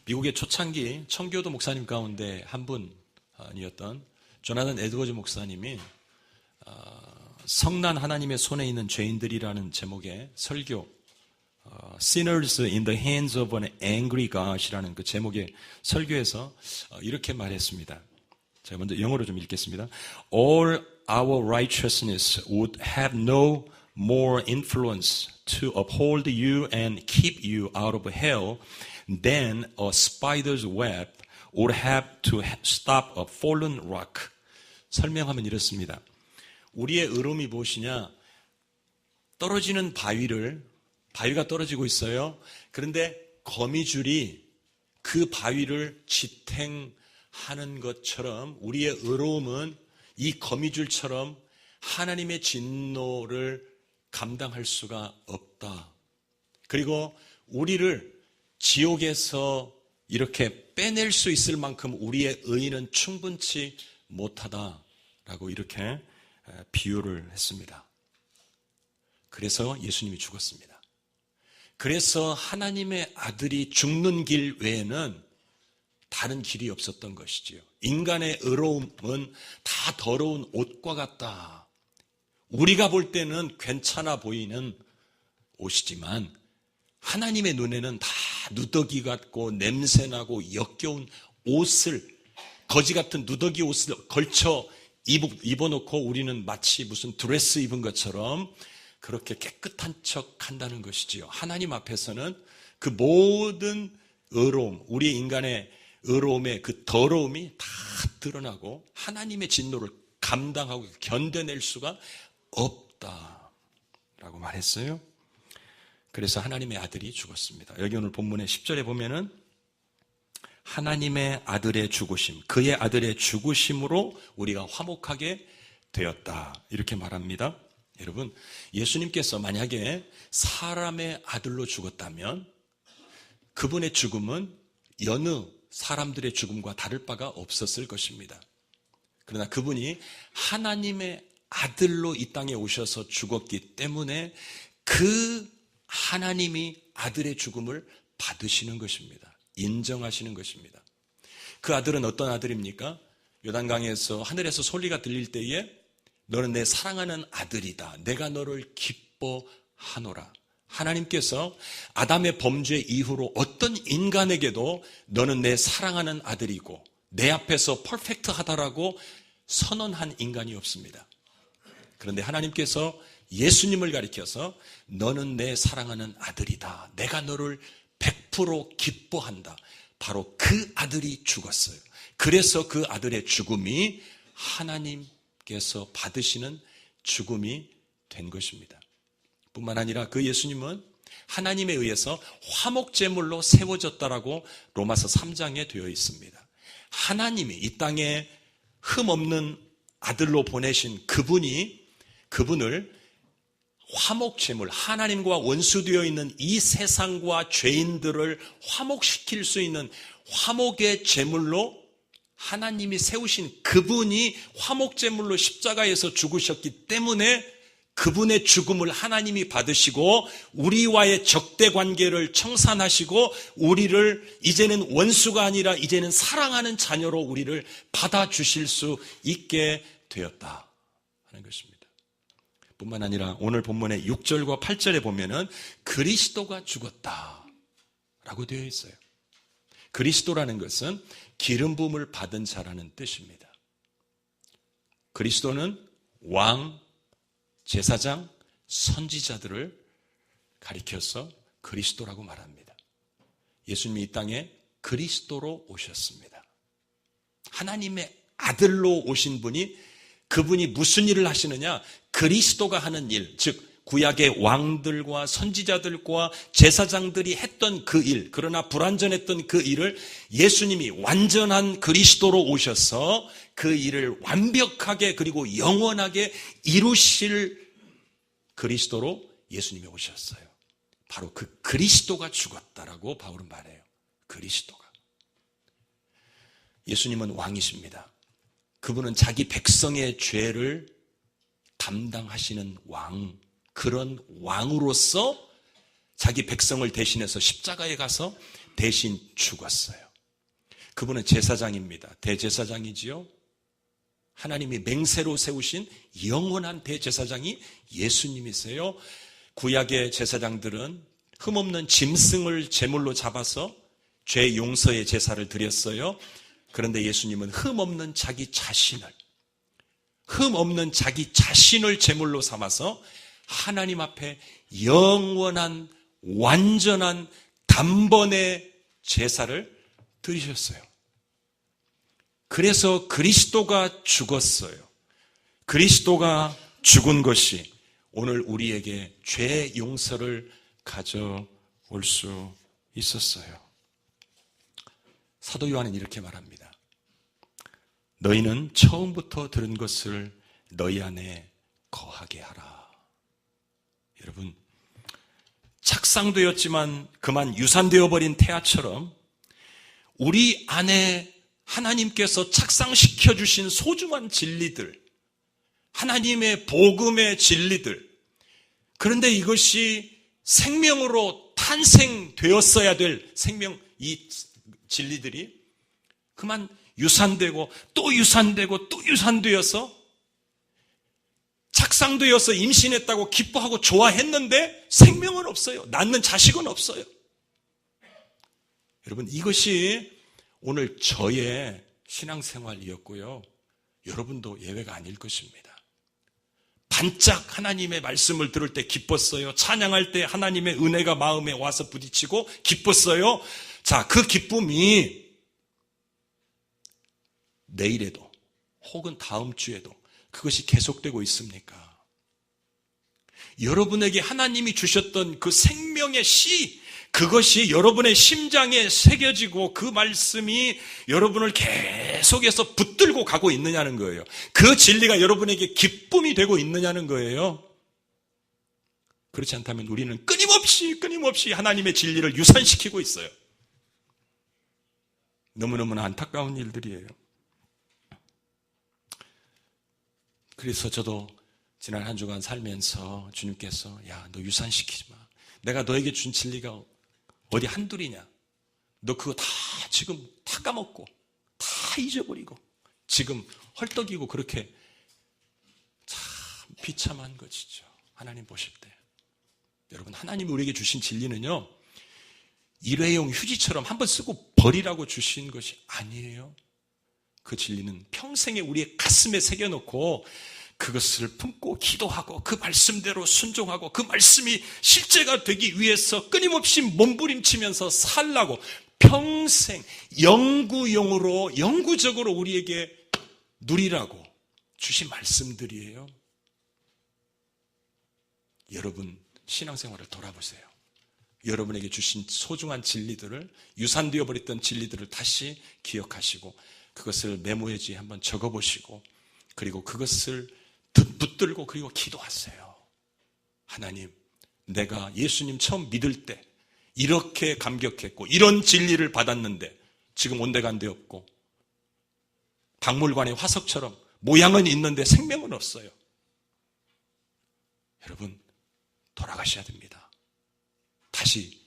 미국의 초창기 청교도 목사님 가운데 한 분이었던 조나단 에드워즈 목사님이 성난 하나님의 손에 있는 죄인들이라는 제목의 설교 Sinners in the Hands of an Angry God이라는 그 제목의 설교에서 이렇게 말했습니다. 제가 먼저 영어로 좀 읽겠습니다. All our righteousness would have no more influence to uphold you and keep you out of hell than a spider's web would have to stop a fallen rock. 설명하면 이렇습니다. 우리의 의로움이 무엇이냐? 떨어지는 바위가 떨어지고 있어요. 그런데 거미줄이 그 바위를 지탱하는 것처럼 우리의 의로움은 이 거미줄처럼 하나님의 진노를 감당할 수가 없다. 그리고 우리를 지옥에서 이렇게 빼낼 수 있을 만큼 우리의 의는 충분치 못하다라고 이렇게 비유를 했습니다. 그래서 예수님이 죽었습니다. 그래서 하나님의 아들이 죽는 길 외에는 다른 길이 없었던 것이지요. 인간의 의로움은 다 더러운 옷과 같다. 우리가 볼 때는 괜찮아 보이는 옷이지만 하나님의 눈에는 다 누더기 같고 냄새나고 역겨운 옷을, 거지 같은 누더기 옷을 걸쳐 입어놓고 우리는 마치 무슨 드레스 입은 것처럼 그렇게 깨끗한 척 한다는 것이지요. 하나님 앞에서는 그 모든 의로움, 우리 인간의 의로움의 그 더러움이 다 드러나고 하나님의 진노를 감당하고 견뎌낼 수가 없다라고 말했어요. 그래서 하나님의 아들이 죽었습니다. 여기 오늘 본문의 10절에 보면은 하나님의 아들의 죽으심, 그의 아들의 죽으심으로 우리가 화목하게 되었다. 이렇게 말합니다. 여러분, 예수님께서 만약에 사람의 아들로 죽었다면 그분의 죽음은 여느 사람들의 죽음과 다를 바가 없었을 것입니다. 그러나 그분이 하나님의 아들로 이 땅에 오셔서 죽었기 때문에 그 하나님이 아들의 죽음을 받으시는 것입니다. 인정하시는 것입니다. 그 아들은 어떤 아들입니까? 요단강에서 하늘에서 소리가 들릴 때에 너는 내 사랑하는 아들이다. 내가 너를 기뻐하노라. 하나님께서 아담의 범죄 이후로 어떤 인간에게도 너는 내 사랑하는 아들이고 내 앞에서 퍼펙트하다라고 선언한 인간이 없습니다. 그런데 하나님께서 예수님을 가리켜서 너는 내 사랑하는 아들이다. 내가 너를 100% 기뻐한다. 바로 그 아들이 죽었어요. 그래서 그 아들의 죽음이 하나님께서 받으시는 죽음이 된 것입니다. 뿐만 아니라 그 예수님은 하나님에 의해서 화목제물로 세워졌다라고 로마서 3장에 되어 있습니다. 하나님이 이 땅에 흠없는 아들로 보내신 그분을 화목제물, 하나님과 원수되어 있는 이 세상과 죄인들을 화목시킬 수 있는 화목의 제물로 하나님이 세우신 그분이 화목제물로 십자가에서 죽으셨기 때문에 그분의 죽음을 하나님이 받으시고 우리와의 적대관계를 청산하시고 우리를 이제는 원수가 아니라 이제는 사랑하는 자녀로 우리를 받아주실 수 있게 되었다 하는 것입니다. 뿐만 아니라 오늘 본문의 6절과 8절에 보면은 그리스도가 죽었다라고 되어 있어요. 그리스도라는 것은 기름 부음을 받은 자라는 뜻입니다. 그리스도는 왕, 제사장, 선지자들을 가리켜서 그리스도라고 말합니다. 예수님이 이 땅에 그리스도로 오셨습니다. 하나님의 아들로 오신 분이 그분이 무슨 일을 하시느냐? 그리스도가 하는 일, 즉 구약의 왕들과 선지자들과 제사장들이 했던 그 일, 그러나 불완전했던 그 일을 예수님이 완전한 그리스도로 오셔서 그 일을 완벽하게 그리고 영원하게 이루실 그리스도로 예수님이 오셨어요. 바로 그 그리스도가 죽었다라고 바울은 말해요. 그리스도가. 예수님은 왕이십니다. 그분은 자기 백성의 죄를 담당하시는 왕, 그런 왕으로서 자기 백성을 대신해서 십자가에 가서 대신 죽었어요. 그분은 제사장입니다. 대제사장이지요. 하나님이 맹세로 세우신 영원한 대제사장이 예수님이세요. 구약의 제사장들은 흠없는 짐승을 제물로 잡아서 죄 용서의 제사를 드렸어요. 그런데 예수님은 흠없는 자기 자신을 제물로 삼아서 하나님 앞에 영원한 완전한 단번의 제사를 드리셨어요. 그래서 그리스도가 죽었어요. 그리스도가 죽은 것이 오늘 우리에게 죄 용서를 가져올 수 있었어요. 사도 요한은 이렇게 말합니다. 너희는 처음부터 들은 것을 너희 안에 거하게 하라. 여러분, 착상되었지만 그만 유산되어 버린 태아처럼 우리 안에 하나님께서 착상시켜 주신 소중한 진리들, 하나님의 복음의 진리들, 그런데 이것이 생명으로 탄생되었어야 될 이 진리들이 그만 유산되고 또 유산되고 또 유산되어서 착상되어서 임신했다고 기뻐하고 좋아했는데 생명은 없어요. 낳는 자식은 없어요. 여러분, 이것이 오늘 저의 신앙생활이었고요. 여러분도 예외가 아닐 것입니다. 반짝 하나님의 말씀을 들을 때 기뻤어요. 찬양할 때 하나님의 은혜가 마음에 와서 부딪히고 기뻤어요. 자, 그 기쁨이 내일에도 혹은 다음 주에도 그것이 계속되고 있습니까? 여러분에게 하나님이 주셨던 그 생명의 씨, 그것이 여러분의 심장에 새겨지고 그 말씀이 여러분을 계속해서 붙들고 가고 있느냐는 거예요. 그 진리가 여러분에게 기쁨이 되고 있느냐는 거예요. 그렇지 않다면 우리는 끊임없이 하나님의 진리를 유산시키고 있어요. 너무너무나 안타까운 일들이에요. 그래서 저도 지난 한 주간 살면서 주님께서 야, 너 유산시키지 마. 내가 너에게 준 진리가 어디 한둘이냐. 너 그거 다 지금 다 까먹고 다 잊어버리고 지금 헐떡이고 그렇게 참 비참한 것이죠. 하나님 보실 때. 여러분, 하나님이 우리에게 주신 진리는요, 일회용 휴지처럼 한번 쓰고 버리라고 주신 것이 아니에요. 그 진리는 평생에 우리의 가슴에 새겨놓고 그것을 품고 기도하고 그 말씀대로 순종하고 그 말씀이 실제가 되기 위해서 끊임없이 몸부림치면서 살라고 평생 영구적으로 우리에게 누리라고 주신 말씀들이에요. 여러분 신앙생활을 돌아보세요. 여러분에게 주신 소중한 진리들을, 유산되어 버렸던 진리들을 다시 기억하시고 그것을 메모해지 한번 적어보시고 그리고 그것을 붙들고 그리고 기도하세요. 하나님, 내가 예수님 처음 믿을 때 이렇게 감격했고 이런 진리를 받았는데 지금 온데간데 없고 박물관의 화석처럼 모양은 있는데 생명은 없어요. 여러분, 돌아가셔야 됩니다. 다시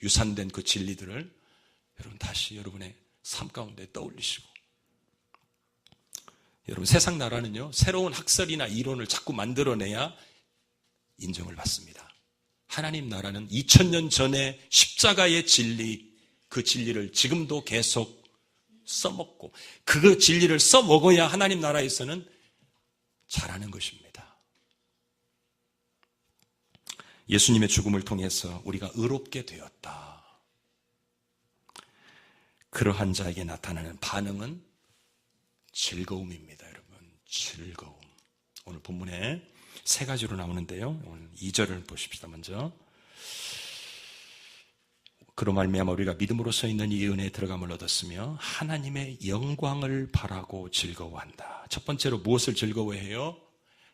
유산된 그 진리들을 여러분 다시 여러분의 삶 가운데 떠올리시고, 여러분 세상 나라는요 새로운 학설이나 이론을 자꾸 만들어내야 인정을 받습니다. 하나님 나라는 2000년 전에 십자가의 진리, 그 진리를 지금도 계속 써먹고 그 진리를 써먹어야 하나님 나라에서는 잘하는 것입니다. 예수님의 죽음을 통해서 우리가 의롭게 되었다. 그러한 자에게 나타나는 반응은 즐거움입니다. 여러분, 즐거움. 오늘 본문에 세 가지로 나오는데요. 오늘 2절을 보십시다. 먼저 그로 말미암아 우리가 믿음으로 서 있는 이 은혜에 들어감을 얻었으며 하나님의 영광을 바라고 즐거워한다. 첫 번째로 무엇을 즐거워해요?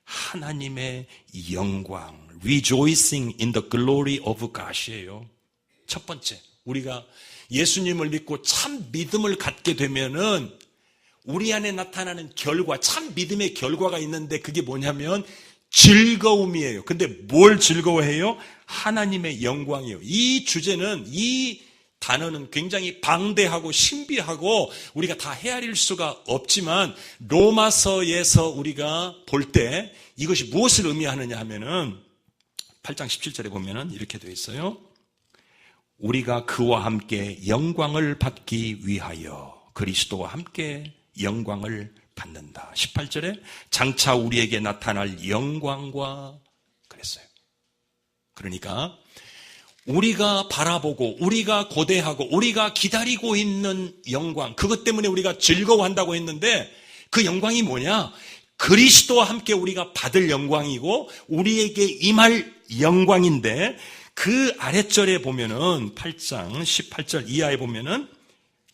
하나님의 영광, rejoicing in the glory of God이에요. 첫 번째, 우리가 예수님을 믿고 참 믿음을 갖게 되면은 우리 안에 나타나는 결과, 참 믿음의 결과가 있는데 그게 뭐냐면 즐거움이에요. 근데 뭘 즐거워해요? 하나님의 영광이에요. 이 주제는, 이 단어는 굉장히 방대하고 신비하고 우리가 다 헤아릴 수가 없지만 로마서에서 우리가 볼 때 이것이 무엇을 의미하느냐 하면은 8장 17절에 보면은 이렇게 되어 있어요. 우리가 그와 함께 영광을 받기 위하여 그리스도와 함께 영광을 받는다. 18절에 장차 우리에게 나타날 영광과 그랬어요. 그러니까 우리가 바라보고 우리가 고대하고 우리가 기다리고 있는 영광, 그것 때문에 우리가 즐거워한다고 했는데 그 영광이 뭐냐? 그리스도와 함께 우리가 받을 영광이고 우리에게 임할 영광인데 그 아랫절에 보면은 8장 18절 이하에 보면은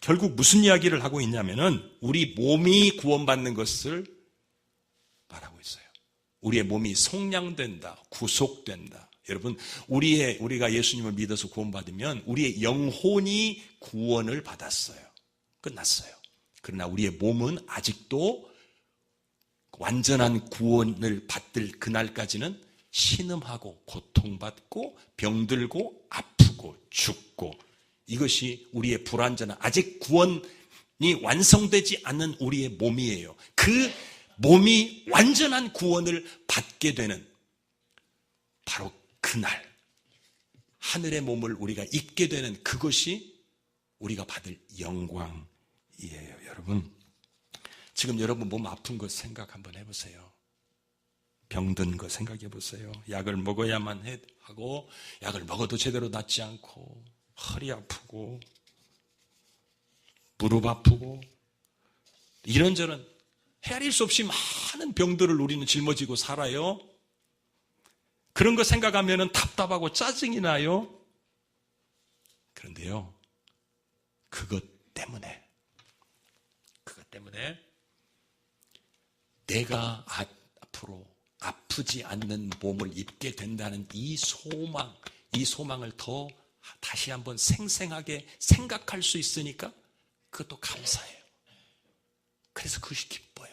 결국 무슨 이야기를 하고 있냐면은 우리 몸이 구원받는 것을 말하고 있어요. 우리의 몸이 속량된다, 구속된다. 여러분, 우리가 예수님을 믿어서 구원받으면 우리의 영혼이 구원을 받았어요. 끝났어요. 그러나 우리의 몸은 아직도 완전한 구원을 받을 그날까지는 신음하고 고통받고 병들고 아프고 죽고 이것이 우리의 불완전한 아직 구원이 완성되지 않는 우리의 몸이에요. 그 몸이 완전한 구원을 받게 되는 바로 그날 하늘의 몸을 우리가 입게 되는 그것이 우리가 받을 영광이에요. 여러분, 지금 여러분 몸 아픈 것 생각 한번 해보세요. 병든 거 생각해 보세요. 약을 먹어야만 하고 약을 먹어도 제대로 낫지 않고 허리 아프고 무릎 아프고 이런저런 헤아릴 수 없이 많은 병들을 우리는 짊어지고 살아요. 그런 거 생각하면 답답하고 짜증이 나요. 그런데요, 그것 때문에 내가 앞으로 아프지 않는 몸을 입게 된다는 이 소망을 더 다시 한번 생생하게 생각할 수 있으니까 그것도 감사해요. 그래서 그것이 기뻐요.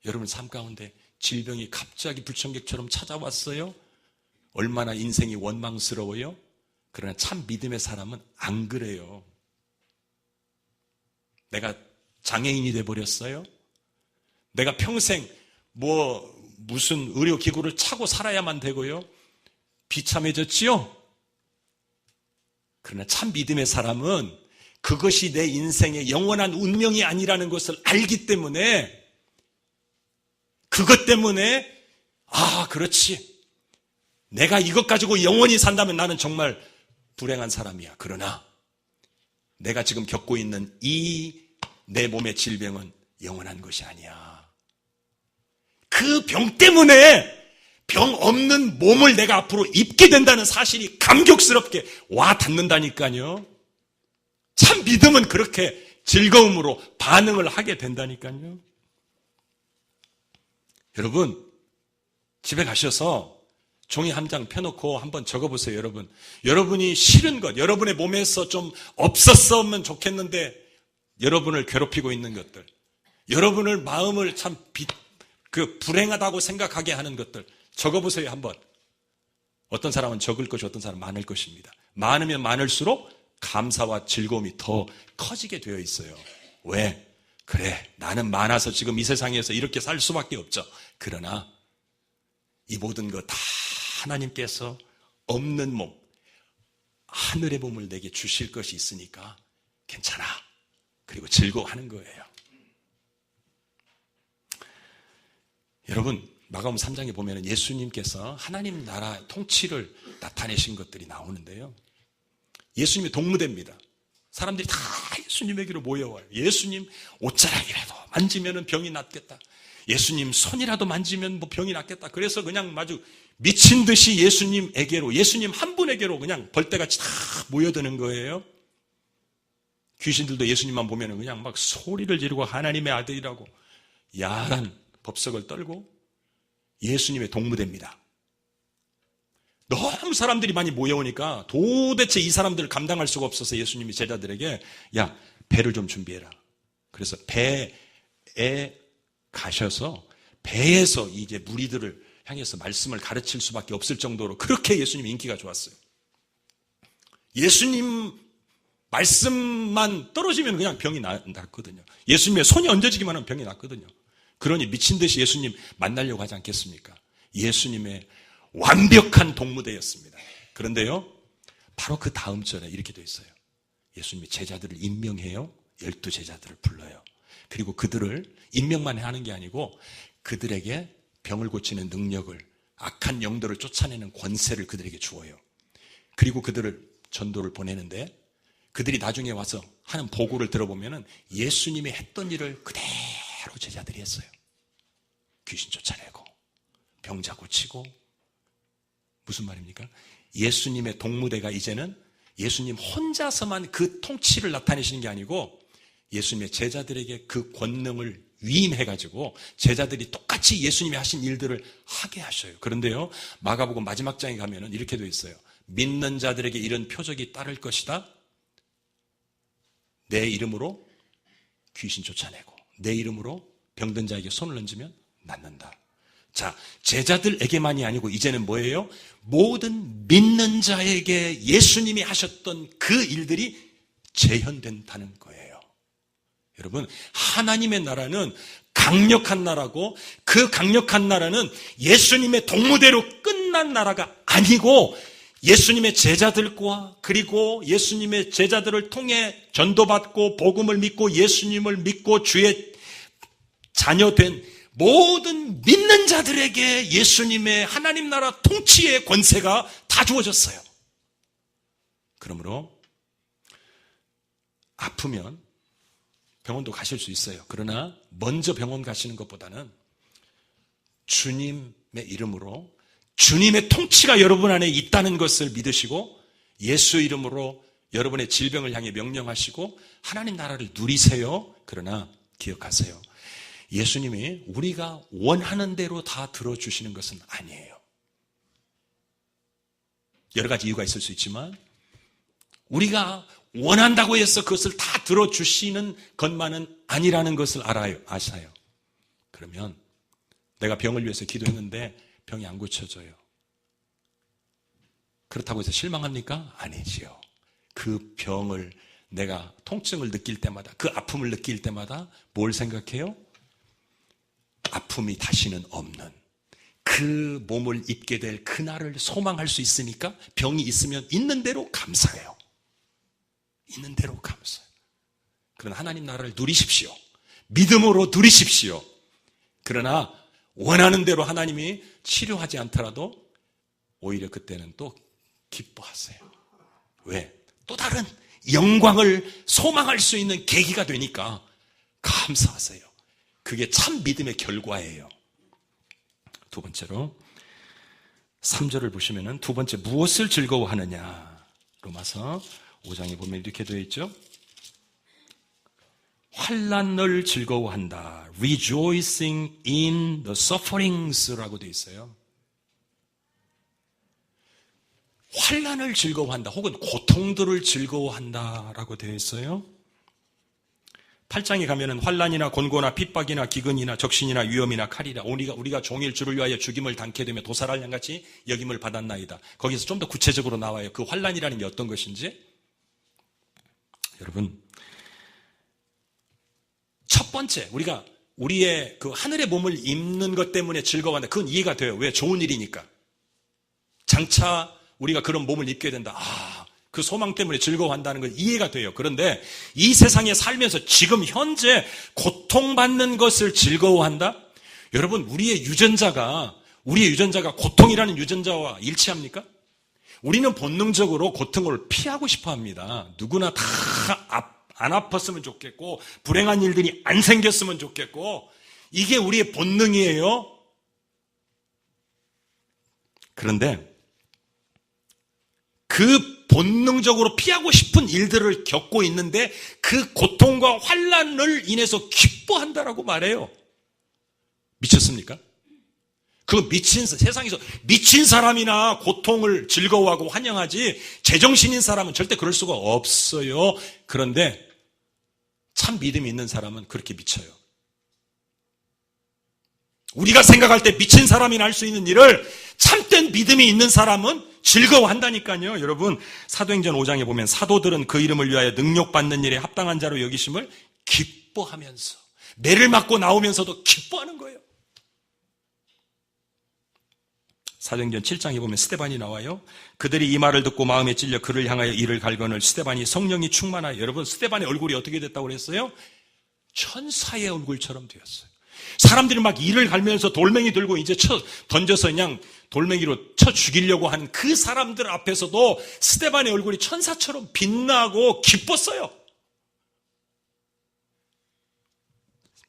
여러분 삶 가운데 질병이 갑자기 불청객처럼 찾아왔어요. 얼마나 인생이 원망스러워요. 그러나 참 믿음의 사람은 안 그래요. 내가 장애인이 돼버렸어요. 내가 평생 무슨 의료기구를 차고 살아야만 되고요. 비참해졌지요? 그러나 참 믿음의 사람은 그것이 내 인생의 영원한 운명이 아니라는 것을 알기 때문에 그것 때문에 그렇지. 내가 이것 가지고 영원히 산다면 나는 정말 불행한 사람이야. 그러나 내가 지금 겪고 있는 이 내 몸의 질병은 영원한 것이 아니야. 그 병 때문에 병 없는 몸을 내가 앞으로 입게 된다는 사실이 감격스럽게 와 닿는다니까요. 참 믿음은 그렇게 즐거움으로 반응을 하게 된다니까요. 여러분, 집에 가셔서 종이 한 장 펴놓고 한번 적어보세요. 여러분이 싫은 것, 여러분의 몸에서 좀 없었으면 좋겠는데 여러분을 괴롭히고 있는 것들, 여러분을 마음을 참 불행하다고 생각하게 하는 것들 적어보세요. 한번. 어떤 사람은 적을 것이 어떤 사람은 많을 것입니다. 많으면 많을수록 감사와 즐거움이 더 커지게 되어 있어요. 왜? 그래, 나는 많아서 지금 이 세상에서 이렇게 살 수밖에 없죠. 그러나 이 모든 것 다 하나님께서 없는 몸, 하늘의 몸을 내게 주실 것이 있으니까 괜찮아. 그리고 즐거워하는 거예요. 여러분, 마가복음 3장에 보면 예수님께서 하나님 나라 통치를 나타내신 것들이 나오는데요. 예수님이 동무대입니다. 사람들이 다 예수님에게로 모여와요. 예수님 옷자락이라도 만지면 병이 낫겠다. 예수님 손이라도 만지면 병이 낫겠다. 그래서 그냥 아주 미친 듯이 예수님에게로, 예수님 한 분에게로 그냥 벌떼같이 다 모여드는 거예요. 귀신들도 예수님만 보면 그냥 막 소리를 지르고 하나님의 아들이라고 야한 법석을 떨고 예수님의 동무대입니다. 너무 사람들이 많이 모여오니까 도대체 이 사람들을 감당할 수가 없어서 예수님이 제자들에게 야, 배를 좀 준비해라. 그래서 배에 가셔서 배에서 이제 무리들을 향해서 말씀을 가르칠 수밖에 없을 정도로 그렇게 예수님 인기가 좋았어요. 예수님 말씀만 떨어지면 그냥 병이 낫거든요. 예수님의 손이 얹어지기만 하면 병이 낫거든요. 그러니 미친 듯이 예수님 만나려고 하지 않겠습니까? 예수님의 완벽한 동무대였습니다. 그런데요, 바로 그 다음 절에 이렇게 돼 있어요. 예수님이 제자들을 임명해요. 12제자들을 불러요. 그리고 그들을 임명만 하는 게 아니고 그들에게 병을 고치는 능력을, 악한 영들을 쫓아내는 권세를 그들에게 주어요. 그리고 그들을 전도를 보내는데 그들이 나중에 와서 하는 보고를 들어보면 예수님이 했던 일을 그대로 제자들이 했어요. 귀신 쫓아내고 병자 고치고. 무슨 말입니까? 예수님의 동무대가 이제는 예수님 혼자서만 그 통치를 나타내시는 게 아니고 예수님의 제자들에게 그 권능을 위임해가지고 제자들이 똑같이 예수님이 하신 일들을 하게 하셔요. 그런데요, 마가복음 마지막 장에 가면은 이렇게 되어 있어요. 믿는 자들에게 이런 표적이 따를 것이다. 내 이름으로 귀신 쫓아내고 내 이름으로 병든 자에게 손을 얹으면 낫는다. 자, 제자들에게만이 아니고 이제는 뭐예요? 모든 믿는 자에게 예수님이 하셨던 그 일들이 재현된다는 거예요. 여러분, 하나님의 나라는 강력한 나라고 그 강력한 나라는 예수님의 동무대로 끝난 나라가 아니고 예수님의 제자들과 그리고 예수님의 제자들을 통해 전도받고 복음을 믿고 예수님을 믿고 주의 자녀된 모든 믿는 자들에게 예수님의 하나님 나라 통치의 권세가 다 주어졌어요. 그러므로 아프면 병원도 가실 수 있어요. 그러나 먼저 병원 가시는 것보다는 주님의 이름으로 주님의 통치가 여러분 안에 있다는 것을 믿으시고 예수 이름으로 여러분의 질병을 향해 명령하시고 하나님 나라를 누리세요. 그러나 기억하세요. 예수님이 우리가 원하는 대로 다 들어주시는 것은 아니에요. 여러 가지 이유가 있을 수 있지만 우리가 원한다고 해서 그것을 다 들어주시는 것만은 아니라는 것을 아셔요. 그러면 내가 병을 위해서 기도했는데 병이 안 고쳐져요. 그렇다고 해서 실망합니까? 아니지요. 그 병을 내가 통증을 느낄 때마다 그 아픔을 느낄 때마다 뭘 생각해요? 아픔이 다시는 없는 그 몸을 입게 될 그날을 소망할 수 있으니까 병이 있으면 있는 대로 감사해요. 있는 대로 감사해요. 그러나 하나님 나라를 누리십시오. 믿음으로 누리십시오. 그러나 원하는 대로 하나님이 치료하지 않더라도 오히려 그때는 또 기뻐하세요. 왜? 또 다른 영광을 소망할 수 있는 계기가 되니까 감사하세요. 그게 참 믿음의 결과예요. 두 번째로 3절을 보시면은 두 번째 무엇을 즐거워하느냐? 로마서 5장에 보면 이렇게 되어 있죠. 환난을 즐거워한다. Rejoicing in the sufferings라고 되어 있어요. 환난을 즐거워한다. 혹은 고통들을 즐거워한다라고 되어 있어요. 8장에 가면은 환난이나 곤고나 핍박이나 기근이나 적신이나 위험이나 칼이라 우리가 종일 주를 위하여 죽임을 당케 되며 도살할 양같이 여김을 받았나이다. 거기서 좀 더 구체적으로 나와요. 그 환난이라는 게 어떤 것인지. 여러분, 첫 번째 우리가 우리의 그 하늘의 몸을 입는 것 때문에 즐거워한다. 그건 이해가 돼요. 왜? 좋은 일이니까. 장차 우리가 그런 몸을 입게 된다. 그 소망 때문에 즐거워한다는 건 이해가 돼요. 그런데 이 세상에 살면서 지금 현재 고통받는 것을 즐거워한다? 여러분, 우리의 유전자가 고통이라는 유전자와 일치합니까? 우리는 본능적으로 고통을 피하고 싶어 합니다. 누구나 다 안 아팠으면 좋겠고 불행한 일들이 안 생겼으면 좋겠고 이게 우리의 본능이에요. 그런데 그 본능적으로 피하고 싶은 일들을 겪고 있는데 그 고통과 환난을 인해서 기뻐한다라고 말해요. 미쳤습니까? 그 세상에서 미친 사람이나 고통을 즐거워하고 환영하지 제정신인 사람은 절대 그럴 수가 없어요. 그런데 참 믿음이 있는 사람은 그렇게 미쳐요. 우리가 생각할 때 미친 사람이 할 수 있는 일을 참된 믿음이 있는 사람은 즐거워한다니까요. 여러분, 사도행전 5장에 보면 사도들은 그 이름을 위하여 능력받는 일에 합당한 자로 여기심을 기뻐하면서, 매를 맞고 나오면서도 기뻐하는 거예요. 사도행전 7장에 보면 스데반이 나와요. 그들이 이 말을 듣고 마음에 찔려 그를 향하여 이를 갈거늘 스데반이 성령이 충만하여, 여러분, 스데반의 얼굴이 어떻게 됐다고 그랬어요? 천사의 얼굴처럼 되었어요. 사람들이 막 이를 갈면서 돌멩이 들고 이제 던져서 그냥 돌멩이로 쳐 죽이려고 하는 그 사람들 앞에서도 스데반의 얼굴이 천사처럼 빛나고 기뻤어요.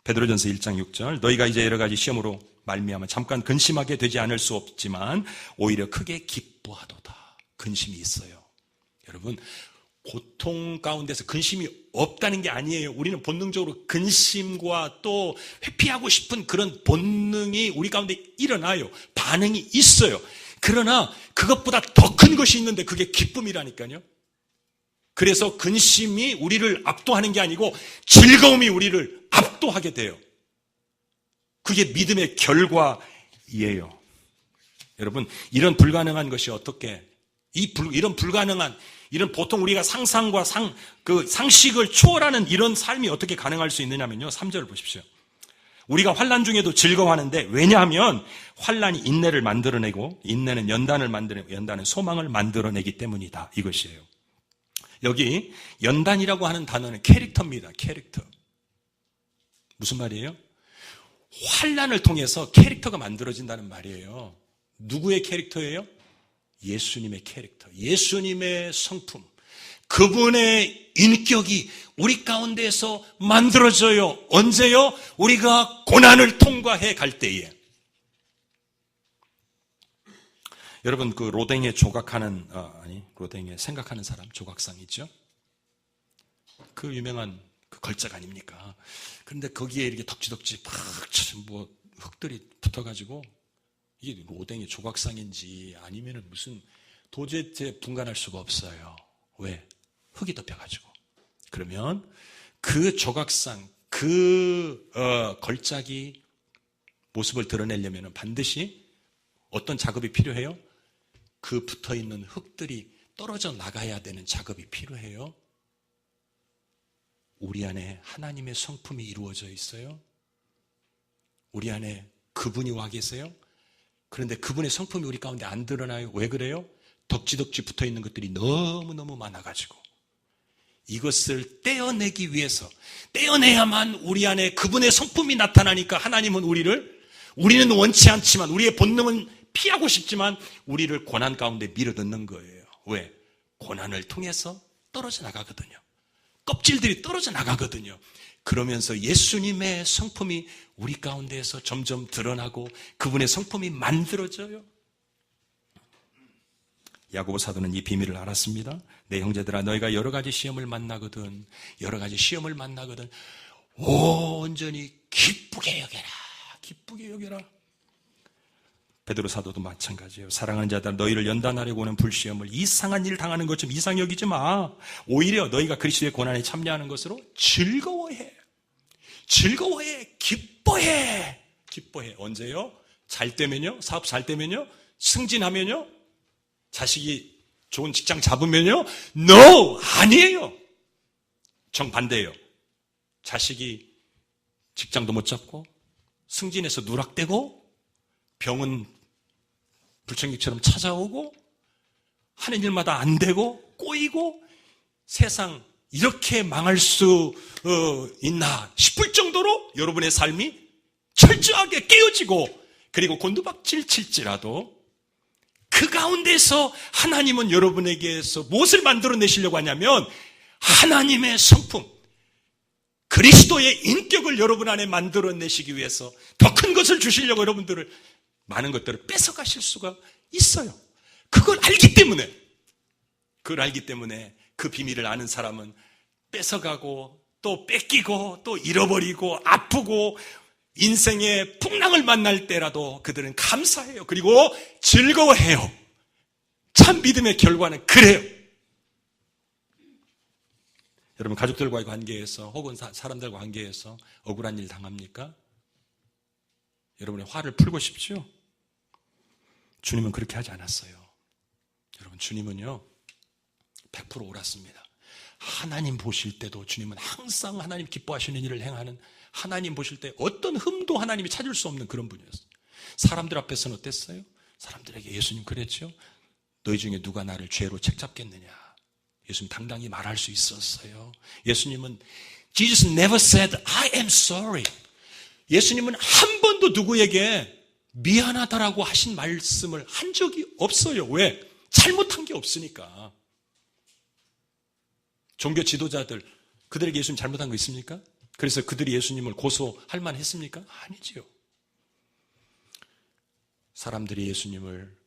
베드로전서 1장 6절, 너희가 이제 여러 가지 시험으로 말미암아 잠깐 근심하게 되지 않을 수 없지만 오히려 크게 기뻐하도다. 근심이 있어요. 여러분, 고통 가운데서 근심이 없다는 게 아니에요. 우리는 본능적으로 근심과 또 회피하고 싶은 그런 본능이 우리 가운데 일어나요. 반응이 있어요. 그러나 그것보다 더 큰 것이 있는데 그게 기쁨이라니까요. 그래서 근심이 우리를 압도하는 게 아니고 즐거움이 우리를 압도하게 돼요. 그게 믿음의 결과이에요. 여러분, 이런 불가능한 것이 어떻게, 이런 불가능한, 이런 보통 우리가 상상과 상식을 초월하는 이런 삶이 어떻게 가능할 수 있느냐면요. 3절을 보십시오. 우리가 환난 중에도 즐거워하는데, 왜냐하면 환난이 인내를 만들어내고, 인내는 연단을 만들어내고, 연단은 소망을 만들어내기 때문이다. 이것이에요. 여기 연단이라고 하는 단어는 캐릭터입니다. 캐릭터. 무슨 말이에요? 환난을 통해서 캐릭터가 만들어진다는 말이에요. 누구의 캐릭터예요? 예수님의 캐릭터, 예수님의 성품, 그분의 인격이 우리 가운데에서 만들어져요. 언제요? 우리가 고난을 통과해 갈 때에. 여러분, 그 로댕에 조각하는, 로댕에 생각하는 사람, 조각상 있죠? 그 유명한 그 걸작 아닙니까? 그런데 거기에 이렇게 덕지덕지 흙들이 붙어가지고 이게 로댕의 조각상인지 아니면은 무슨 도대체 분간할 수가 없어요. 왜? 흙이 덮여가지고. 그러면 그 조각상, 걸작이 모습을 드러내려면 반드시 어떤 작업이 필요해요? 그 붙어있는 흙들이 떨어져 나가야 되는 작업이 필요해요. 우리 안에 하나님의 성품이 이루어져 있어요. 우리 안에 그분이 와 계세요. 그런데 그분의 성품이 우리 가운데 안 드러나요. 왜 그래요? 덕지덕지 붙어있는 것들이 너무너무 많아가지고 이것을 떼어내기 위해서, 떼어내야만 우리 안에 그분의 성품이 나타나니까 하나님은 우리는 원치 않지만, 우리의 본능은 피하고 싶지만 우리를 고난 가운데 밀어넣는 거예요. 왜? 고난을 통해서 떨어져 나가거든요. 껍질들이 떨어져 나가거든요. 그러면서 예수님의 성품이 우리 가운데에서 점점 드러나고 그분의 성품이 만들어져요. 야고보 사도는 이 비밀을 알았습니다. 내 형제들아, 너희가 여러 가지 시험을 만나거든 온전히 기쁘게 여겨라. 기쁘게 여겨라. 베드로 사도도 마찬가지예요. 사랑하는 자들, 너희를 연단하려고 오는 불시험을 이상한 일 당하는 것처럼 이상히 여기지 마. 오히려 너희가 그리스도의 고난에 참여하는 것으로 즐거워해. 기뻐해. 언제요? 잘 때면요? 사업 잘 때면요? 승진하면요? 자식이 좋은 직장 잡으면요? No! 아니에요. 정반대예요. 자식이 직장도 못 잡고 승진해서 누락되고 병은 불청객처럼 찾아오고 하는 일마다 안 되고 꼬이고 세상 이렇게 망할 수 있나 싶을 정도로 여러분의 삶이 철저하게 깨어지고 그리고 곤두박질 칠지라도 그 가운데서 하나님은 여러분에게서 무엇을 만들어내시려고 하냐면 하나님의 성품, 그리스도의 인격을 여러분 안에 만들어내시기 위해서 더 큰 것을 주시려고 여러분들을 많은 것들을 뺏어가실 수가 있어요. 그걸 알기 때문에 그 비밀을 아는 사람은 뺏어가고 또 뺏기고 또 잃어버리고 아프고 인생의 풍랑을 만날 때라도 그들은 감사해요. 그리고 즐거워해요. 참 믿음의 결과는 그래요. 여러분, 가족들과의 관계에서 혹은 사람들과 관계에서 억울한 일 당합니까? 여러분의 화를 풀고 싶죠? 주님은 그렇게 하지 않았어요. 여러분, 주님은요 100% 옳았습니다. 하나님 보실 때도 주님은 항상 하나님 기뻐하시는 일을 행하는, 하나님 보실 때 어떤 흠도 하나님이 찾을 수 없는 그런 분이었어요. 사람들 앞에서는 어땠어요? 사람들에게 예수님 그랬죠. 너희 중에 누가 나를 죄로 책잡겠느냐. 예수님 당당히 말할 수 있었어요. 예수님은 Jesus never said I am sorry. 예수님은 한 번도 누구에게 미안하다라고 하신 말씀을 한 적이 없어요. 왜? 잘못한 게 없으니까. 종교 지도자들, 그들에게 예수님 잘못한 거 있습니까? 그래서 그들이 예수님을 고소할 만했습니까? 아니지요. 사람들이 예수님을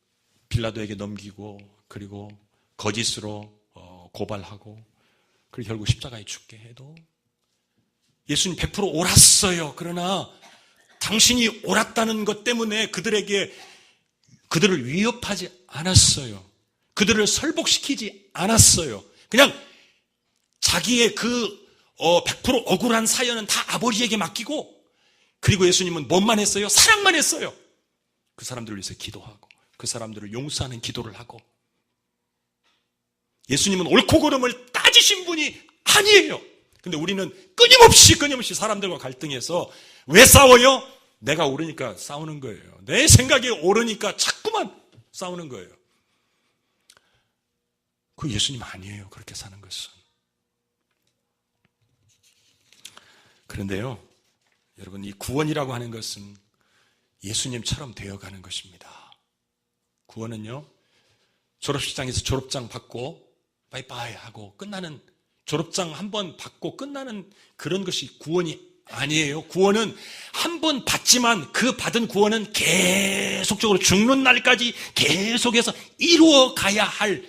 빌라도에게 넘기고 그리고 거짓으로 고발하고 그리고 결국 십자가에 죽게 해도 예수님 100% 옳았어요. 그러나 당신이 옳았다는 것 때문에 그들을 위협하지 않았어요. 그들을 설복시키지 않았어요. 그냥 자기의 그 100% 억울한 사연은 다 아버지에게 맡기고, 그리고 예수님은 뭔만 했어요? 사랑만 했어요. 그 사람들을 위해서 기도하고 그 사람들을 용서하는 기도를 하고. 예수님은 옳고 그름을 따지신 분이 아니에요. 근데 우리는 끊임없이 사람들과 갈등해서 왜 싸워요? 내가 옳으니까 싸우는 거예요. 내 생각이 옳으니까 자꾸만 싸우는 거예요. 그 예수님 아니에요. 그렇게 사는 것은. 그런데요, 여러분, 이 구원이라고 하는 것은 예수님처럼 되어가는 것입니다. 구원은요, 졸업식장에서 졸업장 받고 바이바이 하고 끝나는, 졸업장 한 번 받고 끝나는 그런 것이 구원이 아니에요. 구원은 한 번 받지만 그 받은 구원은 계속적으로 죽는 날까지 계속해서 이루어 가야 할,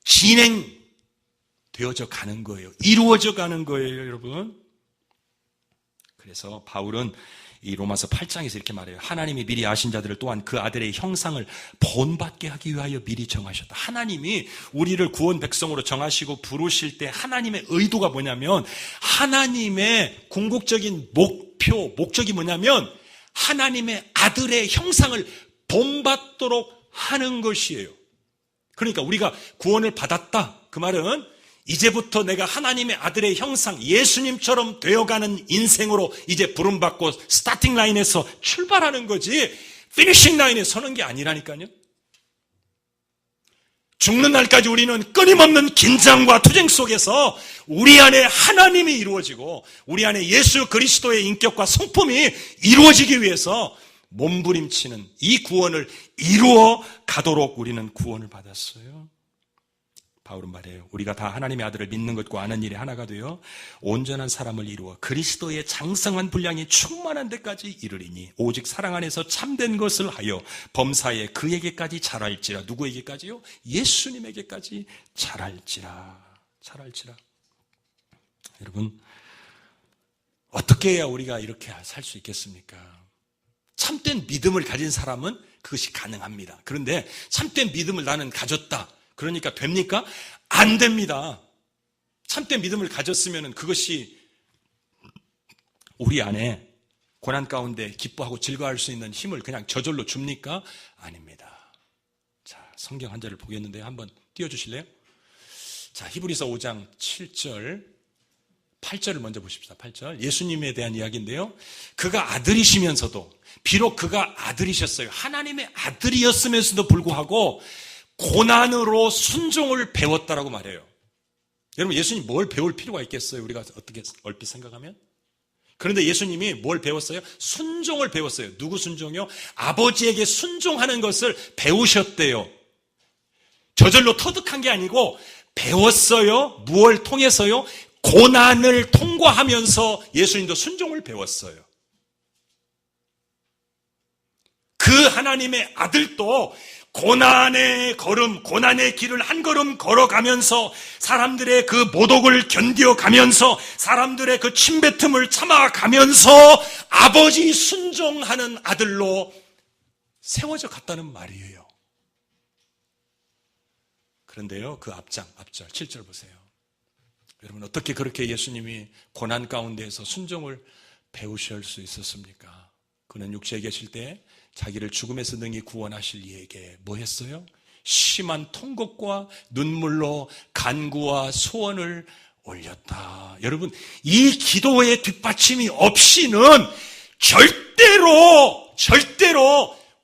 진행되어져 가는 거예요. 이루어져 가는 거예요, 여러분. 그래서 바울은 이 로마서 8장에서 이렇게 말해요. 하나님이 미리 아신 자들을 또한 그 아들의 형상을 본받게 하기 위하여 미리 정하셨다. 하나님이 우리를 구원 백성으로 정하시고 부르실 때 하나님의 의도가 뭐냐면, 하나님의 궁극적인 목적이 뭐냐면 하나님의 아들의 형상을 본받도록 하는 것이에요. 그러니까 우리가 구원을 받았다, 그 말은 이제부터 내가 하나님의 아들의 형상, 예수님처럼 되어가는 인생으로 이제 부름받고 스타팅 라인에서 출발하는 거지, 피니싱 라인에 서는 게 아니라니까요. 죽는 날까지 우리는 끊임없는 긴장과 투쟁 속에서 우리 안에 하나님이 이루어지고 우리 안에 예수 그리스도의 인격과 성품이 이루어지기 위해서 몸부림치는 이 구원을 이루어 가도록 우리는 구원을 받았어요. 바울은 말해요. 우리가 다 하나님의 아들을 믿는 것과 아는 일에 하나가 되어 온전한 사람을 이루어 그리스도의 장성한 분량이 충만한 데까지 이르리니 오직 사랑 안에서 참된 것을 하여 범사에 그에게까지 자랄지라. 누구에게까지요? 예수님에게까지 자랄지라. 여러분, 어떻게 해야 우리가 이렇게 살 수 있겠습니까? 참된 믿음을 가진 사람은 그것이 가능합니다. 그런데 참된 믿음을 나는 가졌다, 그러니까 됩니까? 안 됩니다. 참된 믿음을 가졌으면 그것이 우리 안에 고난 가운데 기뻐하고 즐거워할 수 있는 힘을 그냥 저절로 줍니까? 아닙니다. 자, 성경 한 절을 보겠는데요. 한번 띄워주실래요? 자, 히브리서 5장 7절, 8절을 먼저 보십시다. 8절. 예수님에 대한 이야기인데요. 그가 아들이시면서도, 비록 그가 아들이셨어요. 하나님의 아들이었으면서도 불구하고 고난으로 순종을 배웠다라고 말해요. 여러분, 예수님 뭘 배울 필요가 있겠어요? 우리가 어떻게 얼핏 생각하면? 그런데 예수님이 뭘 배웠어요? 순종을 배웠어요. 누구 순종이요? 아버지에게 순종하는 것을 배우셨대요. 저절로 터득한 게 아니고 배웠어요. 무엇을 통해서요? 고난을 통과하면서 예수님도 순종을 배웠어요. 그 하나님의 아들도 고난의 걸음, 고난의 길을 한 걸음 걸어가면서 사람들의 그 모독을 견뎌가면서 사람들의 그 침뱉음을 참아가면서 아버지 순종하는 아들로 세워져 갔다는 말이에요. 그런데요, 그 앞절 7절 보세요. 여러분, 어떻게 그렇게 예수님이 고난 가운데에서 순종을 배우실 수 있었습니까? 그는 육체에 계실 때 자기를 죽음에서 능히 구원하실 이에게 뭐 했어요? 심한 통곡과 눈물로 간구와 소원을 올렸다. 여러분, 이 기도의 뒷받침이 없이는 절대로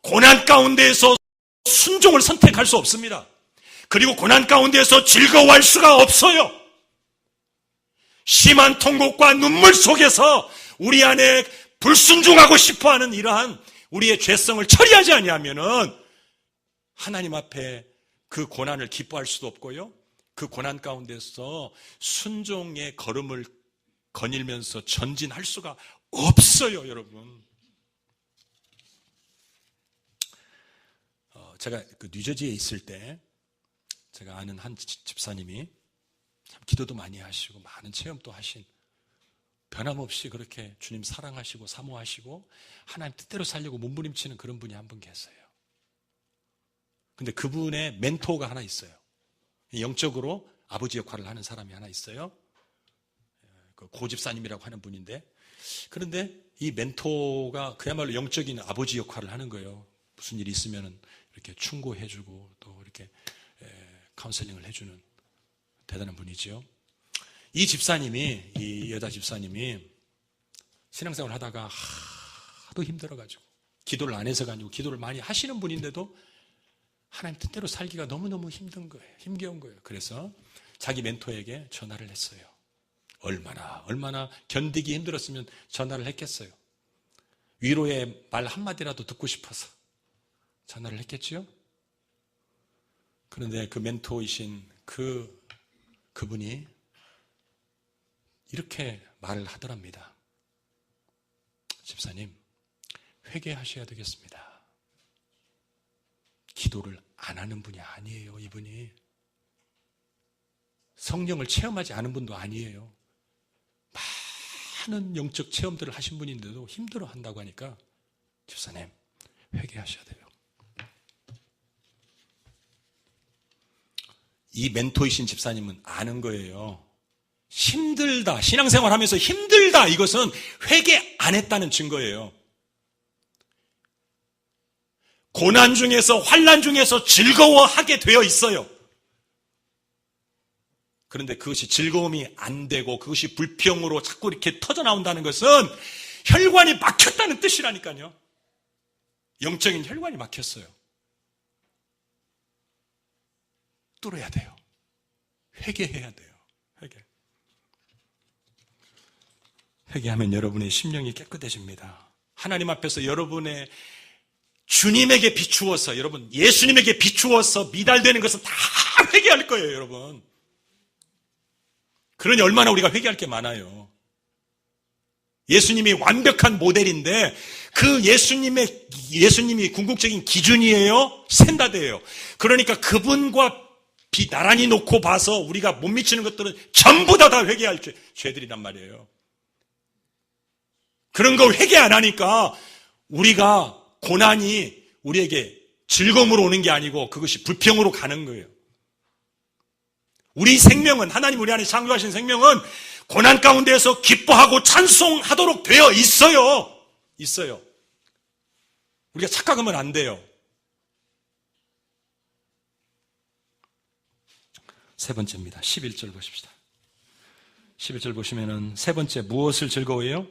고난 가운데에서 순종을 선택할 수 없습니다. 그리고 고난 가운데에서 즐거워할 수가 없어요. 심한 통곡과 눈물 속에서 우리 안에 불순종하고 싶어하는 이러한 우리의 죄성을 처리하지 아니하면은 하나님 앞에 그 고난을 기뻐할 수도 없고요. 그 고난 가운데서 순종의 걸음을 거닐면서 전진할 수가 없어요, 여러분. 제가 그 뉴저지에 있을 때 제가 아는 한 집사님이 참 기도도 많이 하시고 많은 체험도 하신, 변함없이 그렇게 주님 사랑하시고 사모하시고 하나님 뜻대로 살려고 몸부림치는 그런 분이 한 분 계세요. 근데 그분의 멘토가 하나 있어요. 영적으로 아버지 역할을 하는 사람이 하나 있어요. 고 집사님이라고 하는 분인데, 그런데 이 멘토가 그야말로 영적인 아버지 역할을 하는 거예요. 무슨 일이 있으면 이렇게 충고해주고 또 이렇게 카운셀링을 해주는 대단한 분이죠. 이 집사님이, 이 여자 집사님이 신앙생활을 하다가 하도 힘들어가지고 기도를 안 해서가 아니고 기도를 많이 하시는 분인데도 하나님 뜻대로 살기가 너무너무 힘든 거예요. 힘겨운 거예요. 그래서 자기 멘토에게 전화를 했어요. 얼마나 견디기 힘들었으면 전화를 했겠어요. 위로의 말 한마디라도 듣고 싶어서 전화를 했겠지요. 그런데 그 멘토이신 그분이 이렇게 말을 하더랍니다. 집사님, 회개하셔야 되겠습니다. 기도를 안 하는 분이 아니에요, 이분이. 성령을 체험하지 않은 분도 아니에요. 많은 영적 체험들을 하신 분인데도 힘들어 한다고 하니까, 집사님, 회개하셔야 돼요. 이 멘토이신 집사님은 아는 거예요. 힘들다, 신앙생활 하면서 힘들다, 이것은 회개 안 했다는 증거예요. 고난 중에서, 환난 중에서 즐거워하게 되어 있어요. 그런데 그것이 즐거움이 안 되고 그것이 불평으로 자꾸 이렇게 터져나온다는 것은 혈관이 막혔다는 뜻이라니까요. 영적인 혈관이 막혔어요. 뚫어야 돼요. 회개해야 돼요. 회개하면 여러분의 심령이 깨끗해집니다. 하나님 앞에서 여러분의 주님에게 비추어서, 여러분 예수님에게 비추어서 미달되는 것은 다 회개할 거예요, 여러분. 그러니 얼마나 우리가 회개할 게 많아요. 예수님이 완벽한 모델인데 그 예수님이 궁극적인 기준이에요? 스탠다드예요. 그러니까 그분과 나란히 놓고 봐서 우리가 못 미치는 것들은 전부 다 회개할 죄들이란 말이에요. 그런 걸 회개 안 하니까 우리가 고난이 우리에게 즐거움으로 오는 게 아니고 그것이 불평으로 가는 거예요. 우리 생명은, 하나님 우리 안에 창조하신 생명은 고난 가운데에서 기뻐하고 찬송하도록 되어 있어요. 우리가 착각하면 안 돼요. 세 번째입니다. 11절 보십시다. 11절 보시면은 세 번째, 무엇을 즐거워해요?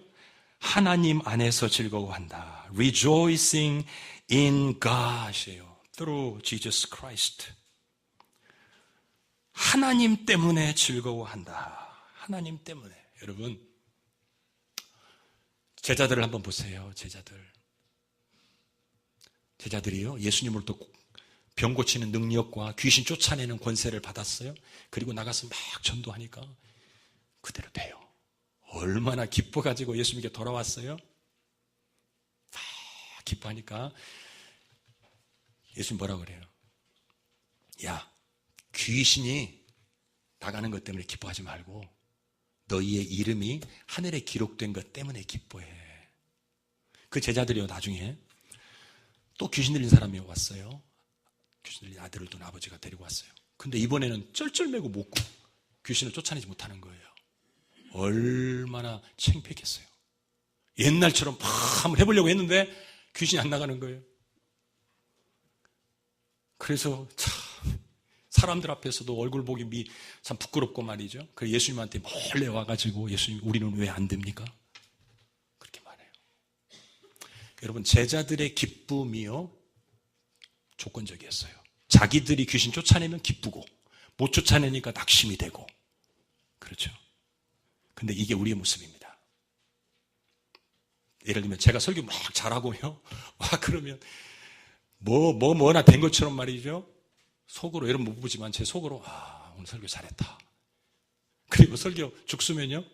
하나님 안에서 즐거워한다. Rejoicing in God이에요. Through Jesus Christ. 하나님 때문에 즐거워한다. 하나님 때문에. 여러분, 제자들을 한번 보세요. 제자들이요, 예수님을 또 병 고치는 능력과 귀신 쫓아내는 권세를 받았어요. 그리고 나가서 막 전도하니까 그대로 돼요. 얼마나 기뻐가지고 예수님께 돌아왔어요. 막 기뻐하니까 예수님 뭐라고 그래요? 야, 귀신이 나가는 것 때문에 기뻐하지 말고 너희의 이름이 하늘에 기록된 것 때문에 기뻐해. 그 제자들이요, 나중에 또 귀신 들린 사람이 왔어요. 귀신 들린 아들을 둔 아버지가 데리고 왔어요. 근데 이번에는 쩔쩔매고 못고 귀신을 쫓아내지 못하는 거예요. 얼마나 창피했겠어요. 옛날처럼 막 한번 해보려고 했는데 귀신이 안 나가는 거예요. 그래서 참 사람들 앞에서도 얼굴 보기 참 부끄럽고 말이죠. 그래서 예수님한테 몰래 와가지고 예수님 우리는 왜 안 됩니까? 그렇게 말해요. 여러분 제자들의 기쁨이요 조건적이었어요. 자기들이 귀신 쫓아내면 기쁘고 못 쫓아내니까 낙심이 되고 그렇죠. 근데 이게 우리의 모습입니다. 예를 들면 제가 설교 막 잘하고요. 그러면 뭐나 된 것처럼 말이죠. 속으로 여러분 못 보지만 제 속으로 오늘 설교 잘했다. 그리고 설교 죽으면요.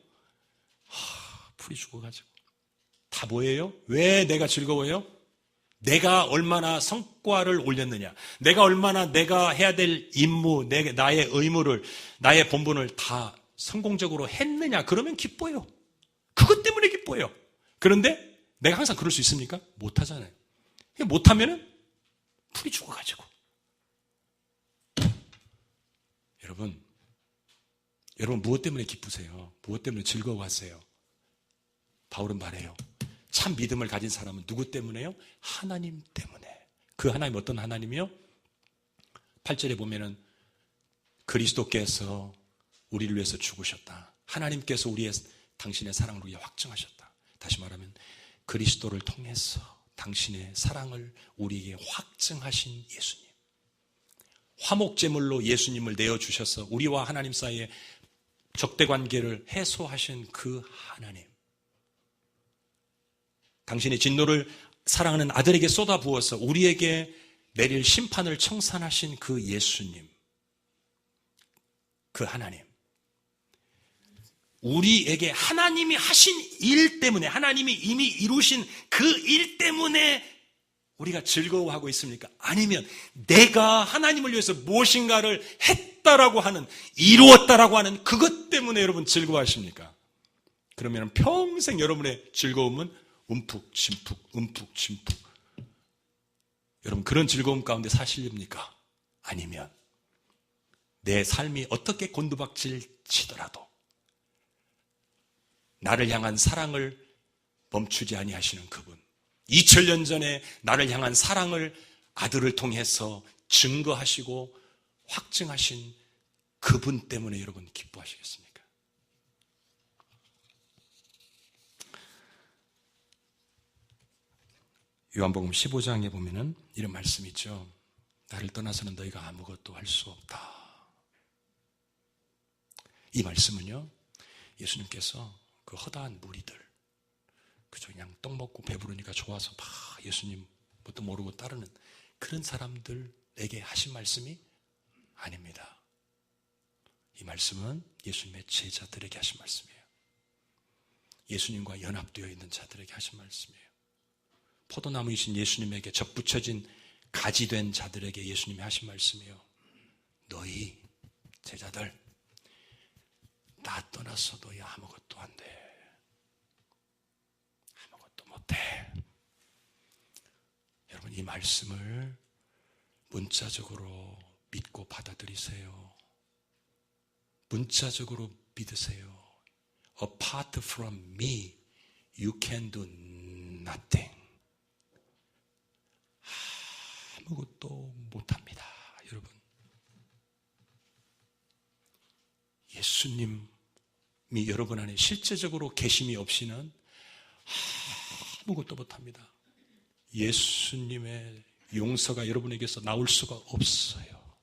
풀이 죽어가지고 다 뭐예요? 왜 내가 즐거워요? 내가 얼마나 성과를 올렸느냐, 내가 얼마나 내가 해야 될 임무, 나의 의무를, 나의 본분을 다 성공적으로 했느냐, 그러면 기뻐요. 그것 때문에 기뻐요. 그런데 내가 항상 그럴 수 있습니까? 못하잖아요. 못하면은 풀이 죽어가지고. 여러분 무엇 때문에 기쁘세요? 무엇 때문에 즐거워하세요? 바울은 말해요. 참 믿음을 가진 사람은 누구 때문에요? 하나님 때문에. 그 하나님 어떤 하나님이요? 8절에 보면은 그리스도께서 우리를 위해서 죽으셨다. 하나님께서 당신의 사랑을 우리에 확증하셨다. 다시 말하면 그리스도를 통해서 당신의 사랑을 우리에게 확증하신 예수님. 화목제물로 예수님을 내어주셔서 우리와 하나님 사이에 적대관계를 해소하신 그 하나님. 당신의 진노를 사랑하는 아들에게 쏟아부어서 우리에게 내릴 심판을 청산하신 그 예수님. 그 하나님. 우리에게 하나님이 하신 일 때문에, 하나님이 이미 이루신 그 일 때문에 우리가 즐거워하고 있습니까? 아니면 내가 하나님을 위해서 무엇인가를 했다라고 하는, 이루었다라고 하는 그것 때문에 여러분 즐거워하십니까? 그러면 평생 여러분의 즐거움은 움푹 침푹. 여러분 그런 즐거움 가운데 사실입니까? 아니면 내 삶이 어떻게 곤두박질 치더라도 나를 향한 사랑을 멈추지 아니하시는 그분, 2000년 전에 나를 향한 사랑을 아들을 통해서 증거하시고 확증하신 그분 때문에 여러분 기뻐하시겠습니까? 요한복음 15장에 보면은 이런 말씀이 있죠. 나를 떠나서는 너희가 아무것도 할 수 없다. 이 말씀은요, 예수님께서 그 허다한 무리들, 그저 그냥 떡 먹고 배부르니까 좋아서 막 예수님 뭣도 모르고 따르는 그런 사람들에게 하신 말씀이 아닙니다. 이 말씀은 예수님의 제자들에게 하신 말씀이에요. 예수님과 연합되어 있는 자들에게 하신 말씀이에요. 포도나무이신 예수님에게 접붙여진 가지 된 자들에게 예수님이 하신 말씀이에요. 너희 제자들, 나 떠나서 너희 아무것도 안 돼. 아무것도 못해. 여러분 이 말씀을 문자적으로 믿고 받아들이세요. 문자적으로 믿으세요. Apart from me, you can do nothing. 아무것도 못합니다. 여러분 예수님이 여러분 안에 실제적으로 계심이 없이는 아무것도 못합니다. 예수님의 용서가 여러분에게서 나올 수가 없어요.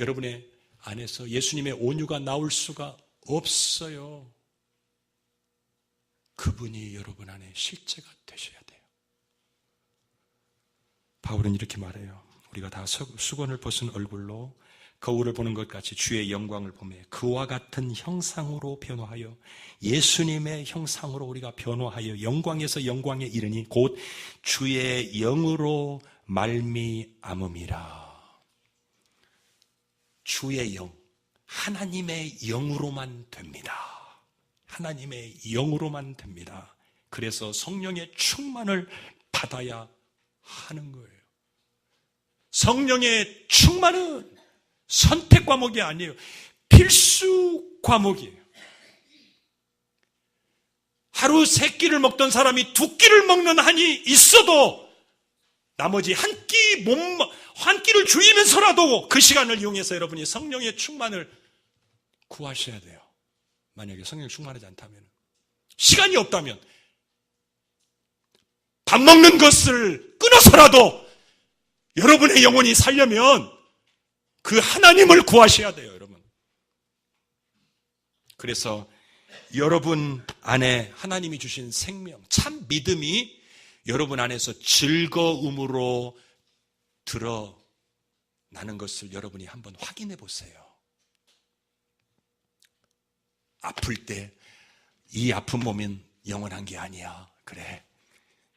여러분의 안에서 예수님의 온유가 나올 수가 없어요. 그분이 여러분 안에 실제가 되셔야 돼요. 바울은 이렇게 말해요. 우리가 다 수건을 벗은 얼굴로 거울을 보는 것 같이 주의 영광을 보며 그와 같은 형상으로 변화하여 예수님의 형상으로 우리가 변화하여 영광에서 영광에 이르니 곧 주의 영으로 말미암음이라. 주의 영, 하나님의 영으로만 됩니다. 하나님의 영으로만 됩니다. 그래서 성령의 충만을 받아야 하는 거예요. 성령의 충만은 선택 과목이 아니에요. 필수 과목이에요. 하루 3끼를 먹던 사람이 2끼를 먹는 한이 있어도 나머지 한 끼를 줄이면서라도 그 시간을 이용해서 여러분이 성령의 충만을 구하셔야 돼요. 만약에 성령 충만하지 않다면, 시간이 없다면 밥 먹는 것을 끊어서라도 여러분의 영혼이 살려면 그 하나님을 구하셔야 돼요, 여러분. 그래서 여러분 안에 하나님이 주신 생명, 참 믿음이 여러분 안에서 즐거움으로 드러나는 것을 여러분이 한번 확인해 보세요. 아플 때 이 아픈 몸은 영원한 게 아니야. 그래,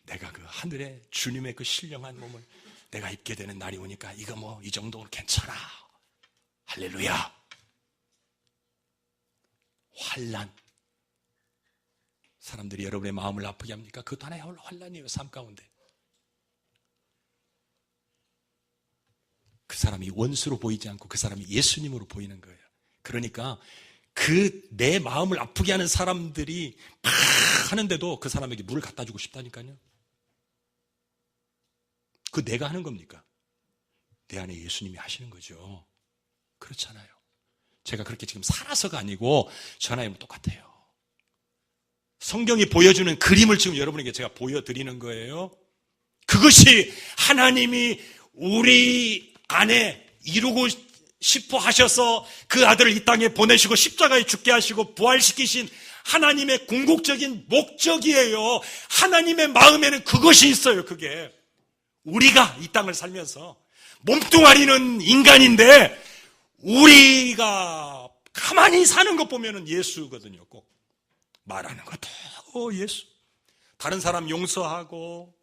내가 그 하늘에 주님의 그 신령한 몸을 내가 입게 되는 날이 오니까 이거 뭐 이 정도는 괜찮아. 할렐루야. 환난, 사람들이 여러분의 마음을 아프게 합니까? 그것도 하나의 환난이에요. 삶 가운데 그 사람이 원수로 보이지 않고 그 사람이 예수님으로 보이는 거예요. 그러니까 그 내 마음을 아프게 하는 사람들이 막 하는데도 그 사람에게 물을 갖다 주고 싶다니까요. 그 내가 하는 겁니까? 내 안에 예수님이 하시는 거죠. 그렇잖아요. 제가 그렇게 지금 살아서가 아니고 저 하나님은 똑같아요. 성경이 보여주는 그림을 지금 여러분에게 제가 보여드리는 거예요. 그것이 하나님이 우리 안에 이루고 싶어 하셔서 그 아들을 이 땅에 보내시고 십자가에 죽게 하시고 부활시키신 하나님의 궁극적인 목적이에요. 하나님의 마음에는 그것이 있어요. 그게 우리가 이 땅을 살면서 몸뚱아리는 인간인데 우리가 가만히 사는 것 보면은 예수거든요. 꼭 말하는 것도 예수, 다른 사람 용서하고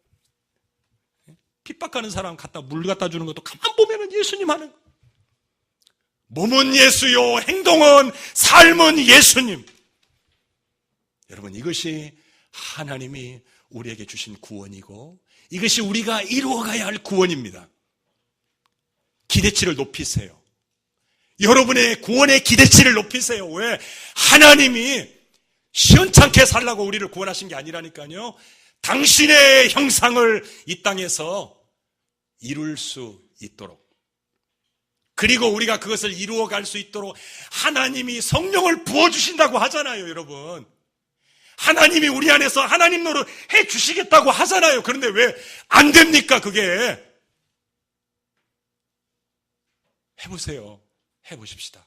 핍박하는 사람 물 갖다 주는 것도 가만 보면은 예수님 하는 거. 몸은 예수요, 행동은, 삶은 예수님. 여러분, 이것이 하나님이 우리에게 주신 구원이고 이것이 우리가 이루어가야 할 구원입니다. 기대치를 높이세요. 여러분의 구원의 기대치를 높이세요. 왜? 하나님이 시원찮게 살라고 우리를 구원하신 게 아니라니까요. 당신의 형상을 이 땅에서 이룰 수 있도록, 그리고 우리가 그것을 이루어갈 수 있도록 하나님이 성령을 부어주신다고 하잖아요, 여러분. 하나님이 우리 안에서 하나님 노릇 해주시겠다고 하잖아요. 그런데 왜 안 됩니까, 그게? 해보세요. 해보십시다.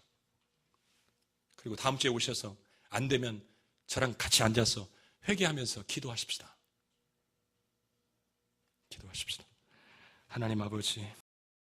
그리고 다음 주에 오셔서 안 되면 저랑 같이 앉아서 회개하면서 기도하십시다. 기도하십시다. 하나님 아버지,